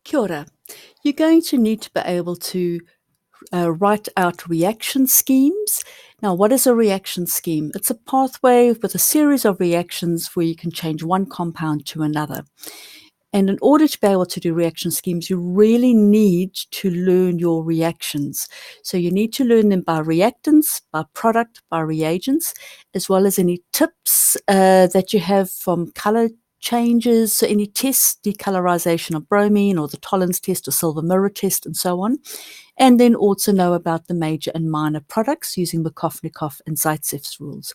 Kia ora. You're going to need to be able to write out reaction schemes. Now, what is a reaction scheme? It's a pathway with a series of reactions where you can change one compound to another. And in order to be able to do reaction schemes, you really need to learn your reactions. So you need to learn them by reactants, by product, by reagents, as well as any tips that you have from color changes, so any tests, decolorization of bromine or the Tollens test or silver mirror test and so on. And then also know about the major and minor products using Markovnikov and Zaitsev's rules.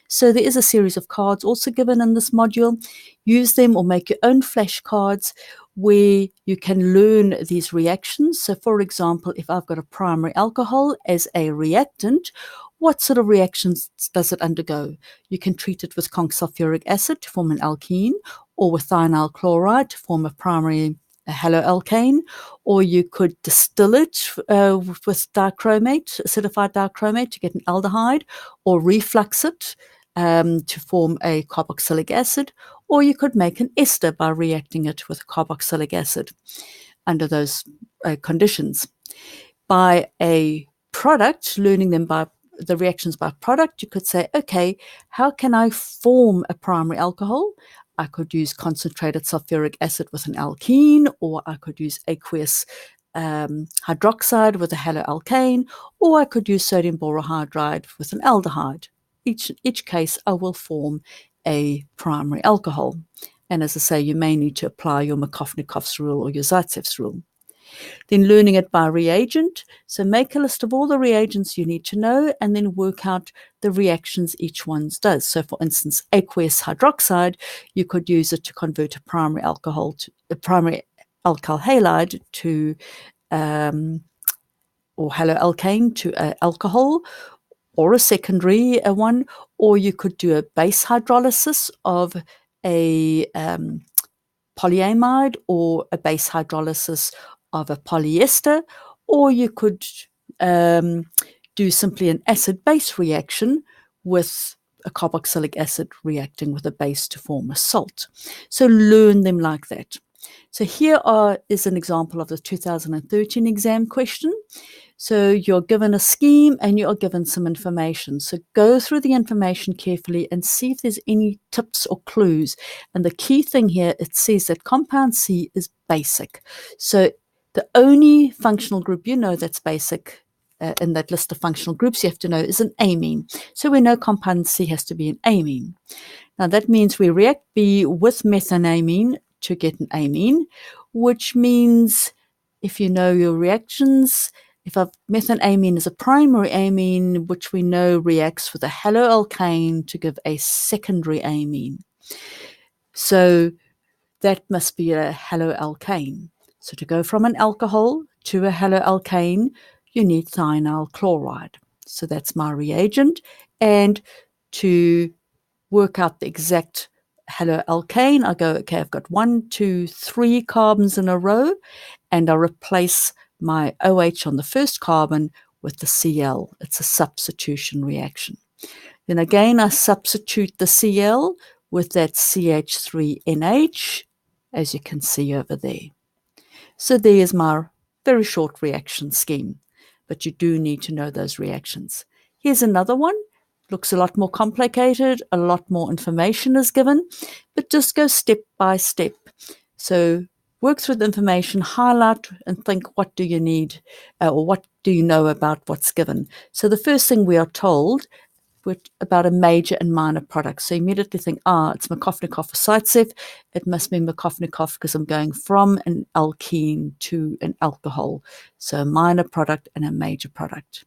So there is a series of cards also given in this module. Use them or make your own flashcards where you can learn these reactions. So for example, if I've got a primary alcohol as a reactant, what sort of reactions does it undergo? You can treat it with conch sulfuric acid to form an alkene, or with thionyl chloride to form a primary haloalkane, or you could distill it with dichromate, acidified dichromate to get an aldehyde, or reflux it to form a carboxylic acid, or you could make an ester by reacting it with carboxylic acid under those conditions. By a product, learning them by the reactions by product, you could say, okay, how can I form a primary alcohol? I could use concentrated sulfuric acid with an alkene, or I could use aqueous hydroxide with a haloalkane, or I could use sodium borohydride with an aldehyde. Each case, I will form a primary alcohol. And as I say, you may need to apply your Markovnikov's rule or your Zaitsev's rule. Then learning it by reagent. So make a list of all the reagents you need to know and then work out the reactions each one does. So for instance, aqueous hydroxide, you could use it to convert a primary alcohol to a primary alkyl halide to or haloalkane to alcohol, or a secondary one, or you could do a base hydrolysis of a polyamide or a base hydrolysis of a polyester, or you could do simply an acid-base reaction with a carboxylic acid reacting with a base to form a salt. So learn them like that. So here is an example of the 2013 exam question. So you're given a scheme and you're given some information. So go through the information carefully and see if there's any tips or clues. And the key thing here, it says that compound C is basic. So the only functional group you know that's basic in that list of functional groups you have to know is an amine. So we know compound C has to be an amine. Now that means we react B with methanamine to get an amine, which means if you know your reactions, if a methanamine is a primary amine, which we know reacts with a haloalkane to give a secondary amine. So that must be a haloalkane. So to go from an alcohol to a haloalkane, you need thionyl chloride. So that's my reagent. And to work out the exact haloalkane, I go, okay, I've got 1, 2, 3 carbons in a row, and I replace my OH on the first carbon with the Cl. It's a substitution reaction. Then again, I substitute the Cl with that CH3NH, as you can see over there. So there's my very short reaction scheme, but you do need to know those reactions. Here's another one. Looks a lot more complicated, a lot more information is given, but just go step by step. So work through the information, highlight and think, what do you need or what do you know about what's given? So the first thing we are told about a major and minor product. So immediately think, it's Markovnikov or Zaitsev. It must be Markovnikov because I'm going from an alkene to an alcohol. So a minor product and a major product.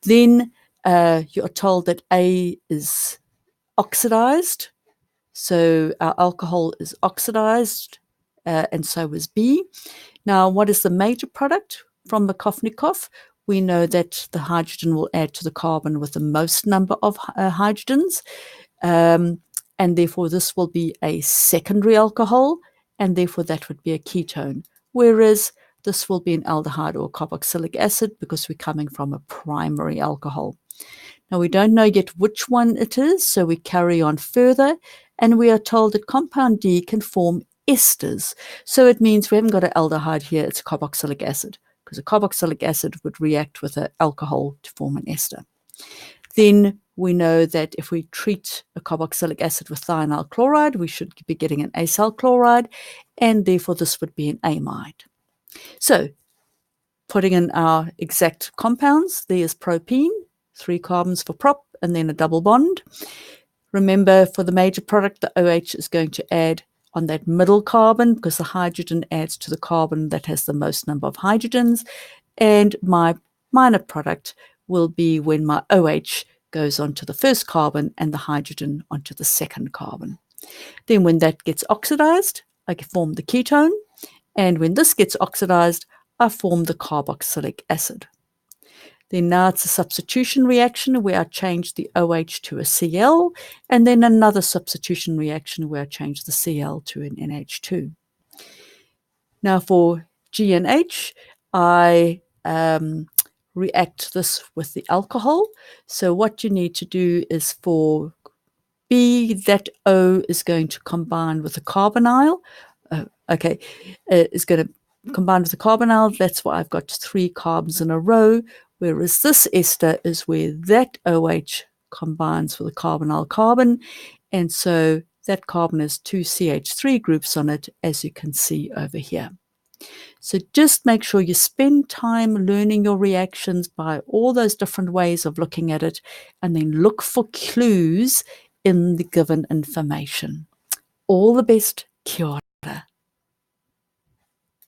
Then you are told that A is oxidized. So our alcohol is oxidized, and so is B. Now, what is the major product from Markovnikov? We know that the hydrogen will add to the carbon with the most number of hydrogens, and therefore this will be a secondary alcohol, and therefore that would be a ketone, whereas this will be an aldehyde or carboxylic acid because we're coming from a primary alcohol. Now, we don't know yet which one it is, so we carry on further, and we are told that compound D can form esters. So it means we haven't got an aldehyde here, it's carboxylic acid, because a carboxylic acid would react with an alcohol to form an ester. Then we know that if we treat a carboxylic acid with thionyl chloride, we should be getting an acyl chloride, and therefore this would be an amide. So putting in our exact compounds, there's propene, 3 carbons for prop, and then a double bond. Remember, for the major product, the OH is going to add on that middle carbon because the hydrogen adds to the carbon that has the most number of hydrogens. And my minor product will be when my OH goes onto the first carbon and the hydrogen onto the second carbon. Then when that gets oxidized, I form the ketone. And when this gets oxidized, I form the carboxylic acid. Then now it's a substitution reaction where I change the OH to a Cl, and then another substitution reaction where I change the Cl to an NH2. Now for G and H, I react this with the alcohol. So what you need to do is for B, that O is going to combine with the carbonyl. Is going to combine with the carbonyl. That's why I've got 3 carbons in a row, whereas this ester is where that OH combines with a carbonyl carbon. And so that carbon has 2 CH3 groups on it, as you can see over here. So just make sure you spend time learning your reactions by all those different ways of looking at it, and then look for clues in the given information. All the best. Kia ora.